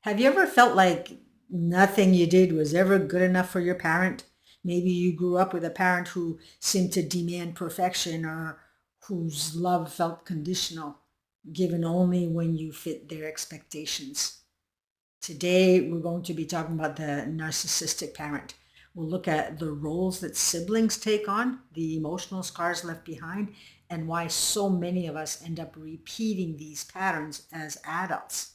Have you ever felt like nothing you did was ever good enough for your parent? Maybe you grew up with a parent who seemed to demand perfection or whose love felt conditional, given only when you fit their expectations. Today, we're going to be talking about the narcissistic parent. We'll look at the roles that siblings take on, the emotional scars left behind, and why so many of us end up repeating these patterns as adults.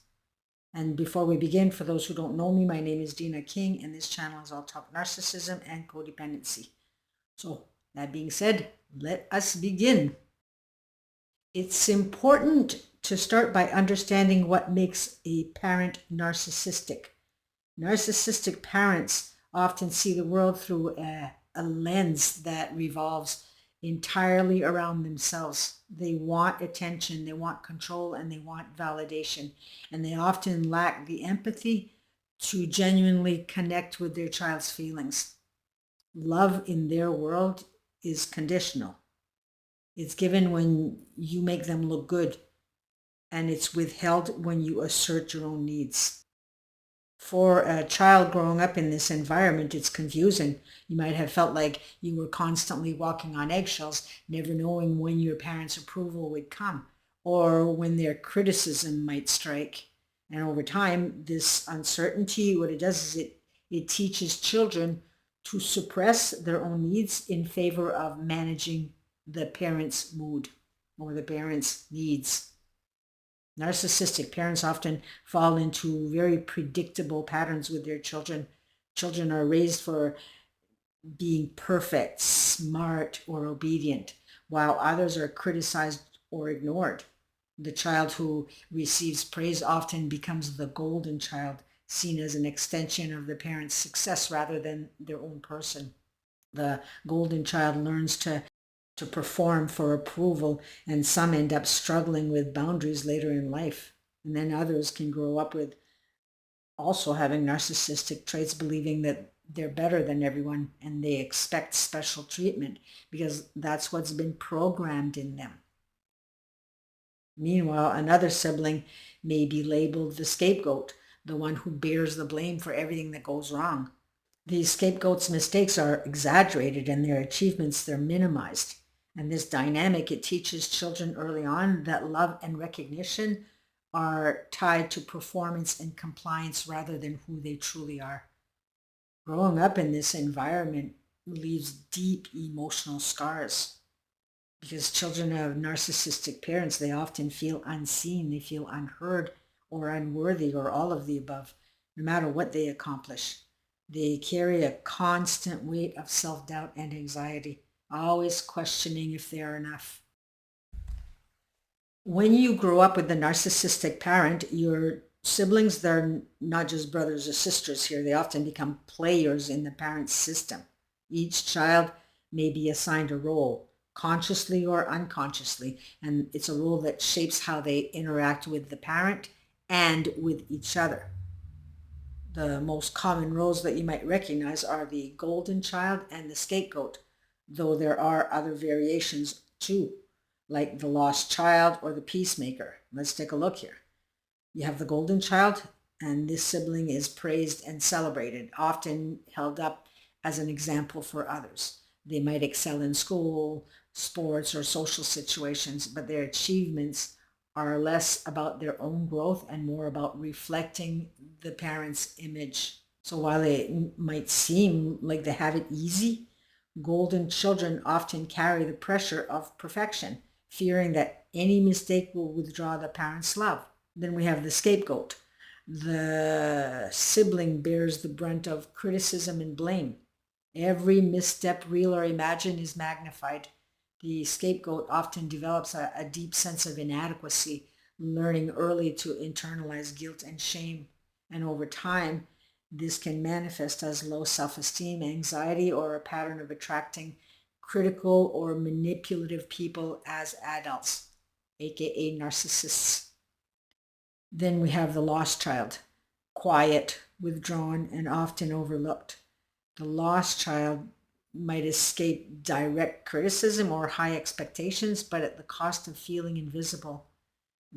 And before we begin, for those who don't know me, my name is Deanna King, and this channel is all talk narcissism and codependency. So, that being said, let us begin. It's important to start by understanding what makes a parent narcissistic. Narcissistic parents often see the world through a lens that revolves entirely around themselves. They want attention, they want control, and they want validation. And they often lack the empathy to genuinely connect with their child's feelings. Love in their world is conditional. It's given when you make them look good, and it's withheld when you assert your own needs. For a child growing up in this environment, it's confusing. You might have felt like you were constantly walking on eggshells, never knowing when your parents' approval would come or when their criticism might strike. And over time, this uncertainty, what it does is it teaches children to suppress their own needs in favor of managing the parent's mood or the parent's needs. Narcissistic parents often fall into very predictable patterns with their children. Children are raised for being perfect, smart, or obedient, while others are criticized or ignored. The child who receives praise often becomes the golden child, seen as an extension of the parent's success rather than their own person. The golden child learns to perform for approval, and some end up struggling with boundaries later in life. And then others can grow up with also having narcissistic traits, believing that they're better than everyone and they expect special treatment because that's what's been programmed in them. Meanwhile, another sibling may be labeled the scapegoat, the one who bears the blame for everything that goes wrong. These scapegoats' mistakes are exaggerated and their achievements they're minimized. And this dynamic, it teaches children early on that love and recognition are tied to performance and compliance rather than who they truly are. Growing up in this environment leaves deep emotional scars because children of narcissistic parents, they often feel unseen, they feel unheard or unworthy or all of the above, no matter what they accomplish. They carry a constant weight of self-doubt and anxiety, always questioning if they are enough. When you grow up with the narcissistic parent, your siblings, they're not just brothers or sisters here. They often become players in the parent's system. Each child may be assigned a role, consciously or unconsciously, and it's a role that shapes how they interact with the parent and with each other. The most common roles that you might recognize are the golden child and the scapegoat, though there are other variations too, like the lost child or the peacemaker. Let's take a look here. You have the golden child, and this sibling is praised and celebrated, often held up as an example for others. They might excel in school, sports, or social situations, but their achievements are less about their own growth and more about reflecting the parent's image. So while it might seem like they have it easy, golden children often carry the pressure of perfection, fearing that any mistake will withdraw the parent's love. Then we have the scapegoat. The sibling bears the brunt of criticism and blame. Every misstep, real or imagined, is magnified. The scapegoat often develops a deep sense of inadequacy, learning early to internalize guilt and shame. And over time, this can manifest as low self-esteem, anxiety, or a pattern of attracting critical or manipulative people as adults, aka narcissists. Then we have the lost child, quiet, withdrawn, and often overlooked. The lost child might escape direct criticism or high expectations, but at the cost of feeling invisible.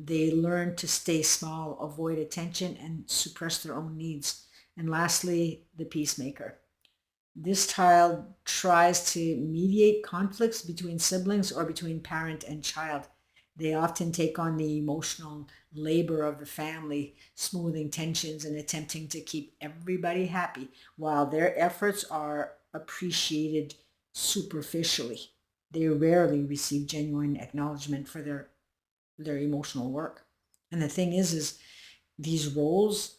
They learn to stay small, avoid attention, and suppress their own needs. And lastly, the peacemaker. This child tries to mediate conflicts between siblings or between parent and child. They often take on the emotional labor of the family, smoothing tensions and attempting to keep everybody happy, while their efforts are appreciated superficially. They rarely receive genuine acknowledgement for their emotional work. And the thing is these roles,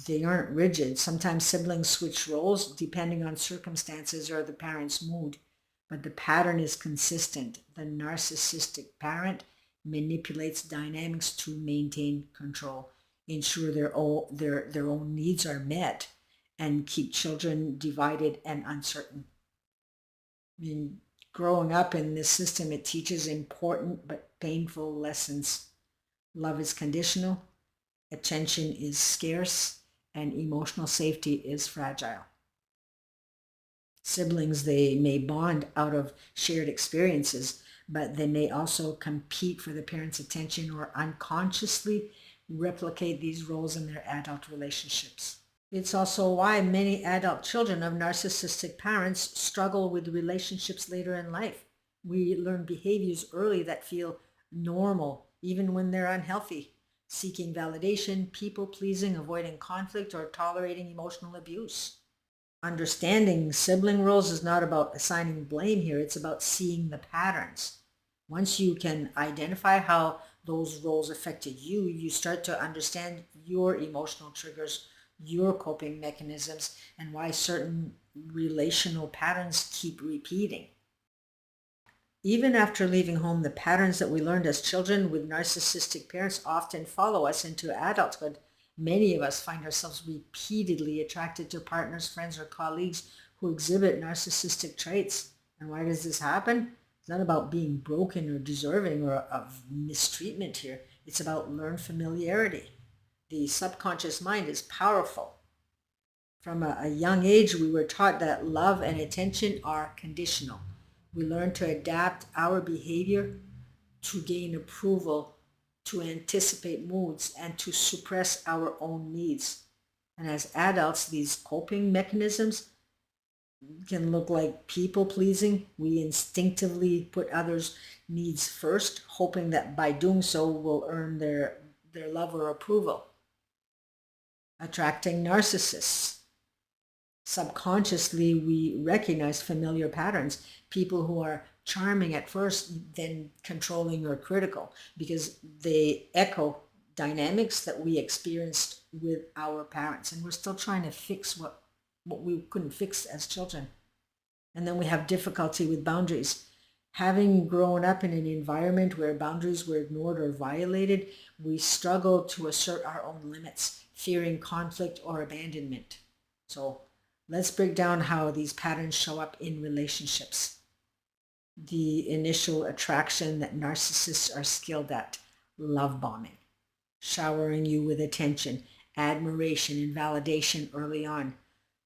they aren't rigid. Sometimes siblings switch roles depending on circumstances or the parent's mood, but the pattern is consistent. The narcissistic parent manipulates dynamics to maintain control, ensure their own needs are met, and keep children divided and uncertain. I mean, growing up in this system, it teaches important but painful lessons. Love is conditional, attention is scarce, and emotional safety is fragile. Siblings, they may bond out of shared experiences, but they may also compete for the parent's attention or unconsciously replicate these roles in their adult relationships. It's also why many adult children of narcissistic parents struggle with relationships later in life. We learn behaviors early that feel normal, even when they're unhealthy, seeking validation, people pleasing, avoiding conflict, or tolerating emotional abuse. Understanding sibling roles is not about assigning blame here, it's about seeing the patterns. Once you can identify how those roles affected you, you start to understand your emotional triggers, your coping mechanisms, and why certain relational patterns keep repeating. Even after leaving home, the patterns that we learned as children with narcissistic parents often follow us into adulthood. Many of us find ourselves repeatedly attracted to partners, friends, or colleagues who exhibit narcissistic traits. And why does this happen? It's not about being broken or deserving or of mistreatment here. It's about learned familiarity. The subconscious mind is powerful. From a young age, we were taught that love and attention are conditional. We learn to adapt our behavior to gain approval, to anticipate moods, and to suppress our own needs. And as adults, these coping mechanisms can look like people pleasing. We instinctively put others' needs first, hoping that by doing so we'll earn their love or approval. Attracting narcissists. Subconsciously, we recognize familiar patterns. People who are charming at first, then controlling or critical, because they echo dynamics that we experienced with our parents. And we're still trying to fix what we couldn't fix as children. And then we have difficulty with boundaries. Having grown up in an environment where boundaries were ignored or violated, we struggle to assert our own limits, fearing conflict or abandonment. So let's break down how these patterns show up in relationships. The initial attraction that narcissists are skilled at: love bombing, showering you with attention, admiration, and validation early on.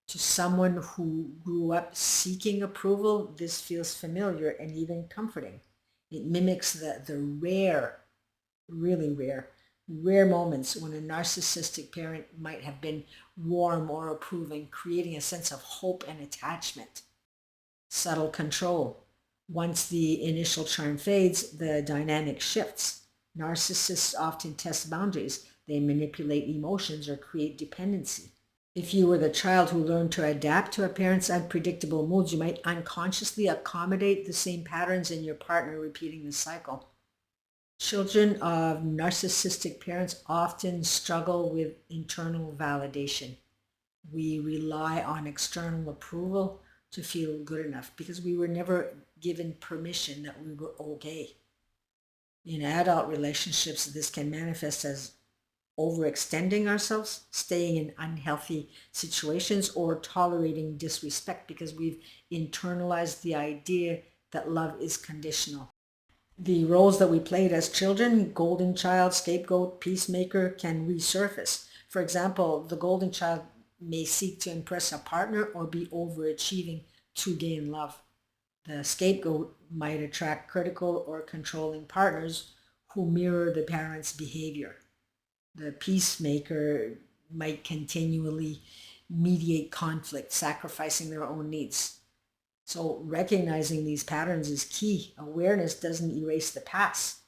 To someone who grew up seeking approval, this feels familiar and even comforting. It mimics the rare, really rare moments when a narcissistic parent might have been warm or approving, creating a sense of hope and attachment. Subtle control. Once the initial charm fades, the dynamic shifts. Narcissists often test boundaries. They manipulate emotions or create dependency. If you were the child who learned to adapt to a parent's unpredictable moods, you might unconsciously accommodate the same patterns in your partner, repeating the cycle. Children of narcissistic parents often struggle with internal validation. We rely on external approval to feel good enough because we were never given permission that we were okay. In adult relationships, this can manifest as overextending ourselves, staying in unhealthy situations, or tolerating disrespect because we've internalized the idea that love is conditional. The roles that we played as children, golden child, scapegoat, peacemaker, can resurface. For example, the golden child may seek to impress a partner or be overachieving to gain love. The scapegoat might attract critical or controlling partners who mirror the parent's behavior. The peacemaker might continually mediate conflict, sacrificing their own needs. So recognizing these patterns is key. Awareness doesn't erase the past,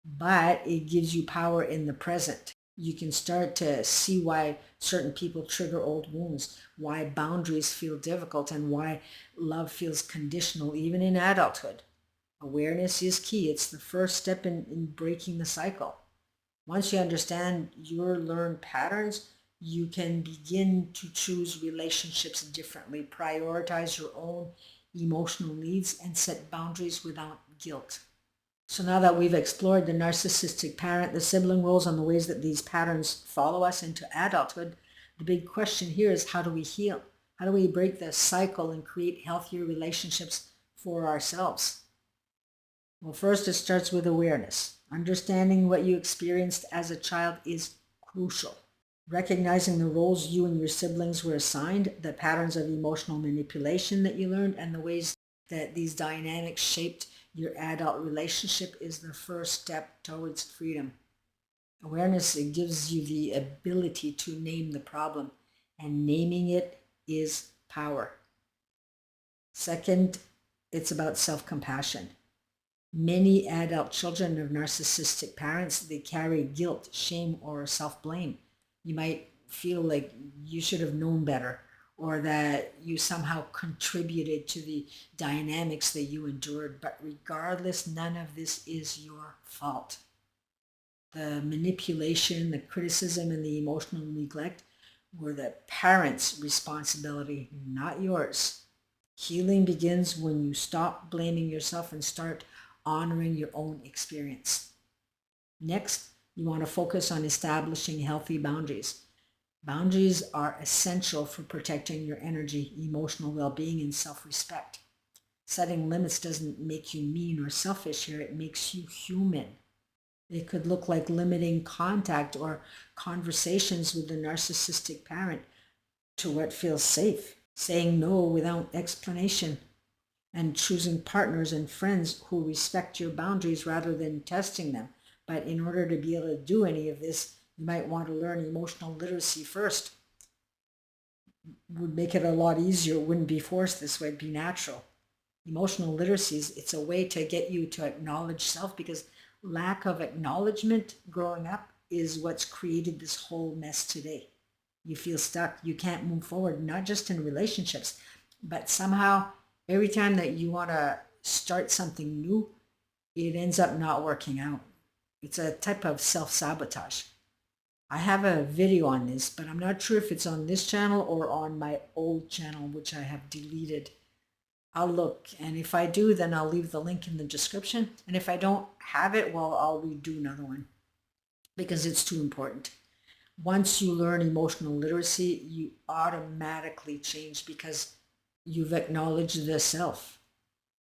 but it gives you power in the present. You can start to see why certain people trigger old wounds, why boundaries feel difficult, and why love feels conditional even in adulthood. Awareness is key. It's the first step in breaking the cycle. Once you understand your learned patterns, you can begin to choose relationships differently, prioritize your own emotional needs, and set boundaries without guilt. So now that we've explored the narcissistic parent, the sibling roles, and the ways that these patterns follow us into adulthood, the big question here is, how do we heal? How do we break the cycle and create healthier relationships for ourselves? Well, first, it starts with awareness. Understanding what you experienced as a child is crucial. Recognizing the roles you and your siblings were assigned, the patterns of emotional manipulation that you learned, and the ways that these dynamics shaped your adult relationship is the first step towards freedom. Awareness, it gives you the ability to name the problem, and naming it is power. Second, it's about self-compassion. Many adult children of narcissistic parents, they carry guilt, shame, or self-blame. You might feel like you should have known better, or that you somehow contributed to the dynamics that you endured. But regardless, none of this is your fault. The manipulation, the criticism, and the emotional neglect were the parents' responsibility, not yours. Healing begins when you stop blaming yourself and start honoring your own experience. Next, you want to focus on establishing healthy boundaries. Boundaries are essential for protecting your energy, emotional well-being, and self-respect. Setting limits doesn't make you mean or selfish here, it makes you human. It could look like limiting contact or conversations with the narcissistic parent to what feels safe, saying no without explanation, and choosing partners and friends who respect your boundaries rather than testing them. But in order to be able to do any of this, you might want to learn emotional literacy first. Would make it a lot easier. It wouldn't be forced this way, it'd be natural. Emotional literacy, it's a way to get you to acknowledge self, because lack of acknowledgement growing up is what's created this whole mess today. You feel stuck. You can't move forward, not just in relationships, but somehow every time that you want to start something new, it ends up not working out. It's a type of self-sabotage. I have a video on this, but I'm not sure if it's on this channel or on my old channel, which I have deleted. I'll look, and if I do, then I'll leave the link in the description. And if I don't have it, well, I'll redo another one because it's too important. Once you learn emotional literacy, you automatically change because you've acknowledged the self.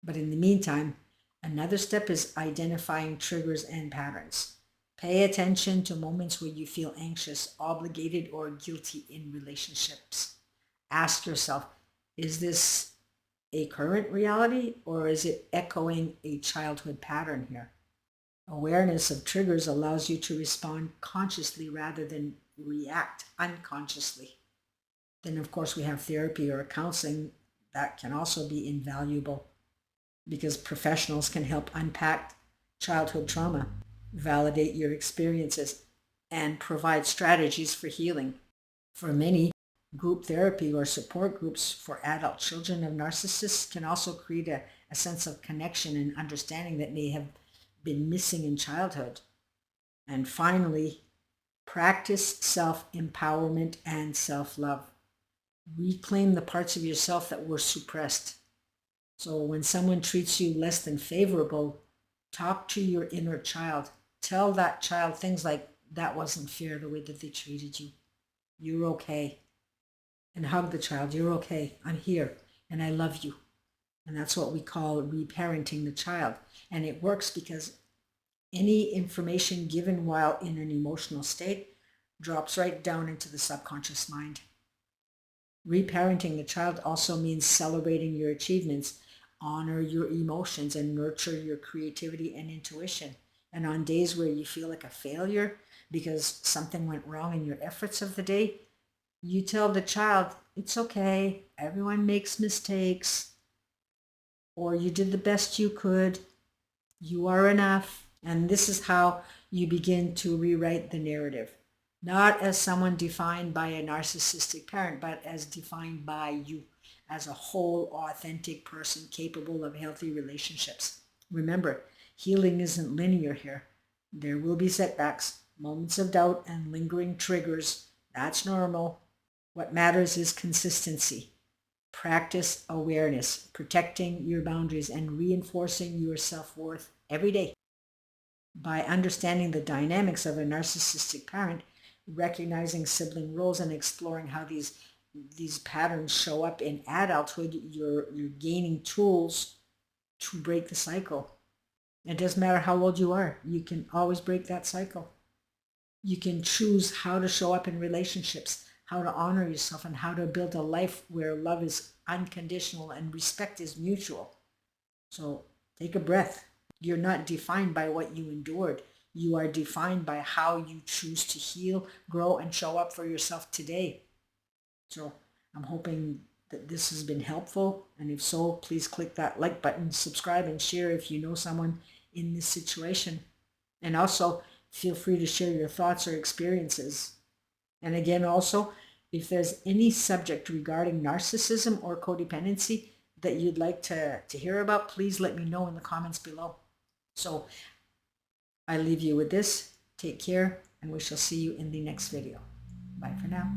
But in the meantime, another step is identifying triggers and patterns. Pay attention to moments where you feel anxious, obligated, or guilty in relationships. Ask yourself, is this a current reality, or is it echoing a childhood pattern here? Awareness of triggers allows you to respond consciously rather than react unconsciously. Then, of course, we have therapy or counseling that can also be invaluable because professionals can help unpack childhood trauma, validate your experiences, and provide strategies for healing. For many, group therapy or support groups for adult children of narcissists can also create a sense of connection and understanding that may have been missing in childhood. And finally, practice self-empowerment and self-love. Reclaim the parts of yourself that were suppressed. So when someone treats you less than favorable, talk to your inner child. Tell that child things like, that wasn't fair the way that they treated you. You're okay. And hug the child. You're okay. I'm here and I love you. And that's what we call reparenting the child. And it works because any information given while in an emotional state drops right down into the subconscious mind. Reparenting the child also means celebrating your achievements, honor your emotions, and nurture your creativity and intuition. And on days where you feel like a failure because something went wrong in your efforts of the day, you tell the child, it's okay, everyone makes mistakes, or you did the best you could, you are enough. And this is how you begin to rewrite the narrative. Not as someone defined by a narcissistic parent, but as defined by you, as a whole, authentic person capable of healthy relationships. Remember, healing isn't linear here. There will be setbacks, moments of doubt, and lingering triggers. That's normal. What matters is consistency. Practice awareness, protecting your boundaries, and reinforcing your self-worth every day. By understanding the dynamics of a narcissistic parent, recognizing sibling roles, and exploring how these patterns show up in adulthood, you're gaining tools to break the cycle. It doesn't matter how old you are, you can always break that cycle. You can choose how to show up in relationships, how to honor yourself, and how to build a life where love is unconditional and respect is mutual. So take a breath. You're not defined by what you endured. You are defined by how you choose to heal, grow, and show up for yourself today. So I'm hoping that this has been helpful. And if so, please click that like button, subscribe, and share if you know someone in this situation. And also feel free to share your thoughts or experiences. And again, also, if there's any subject regarding narcissism or codependency that you'd like to hear about, please let me know in the comments below. So I leave you with this. Take care, and we shall see you in the next video. Bye for now.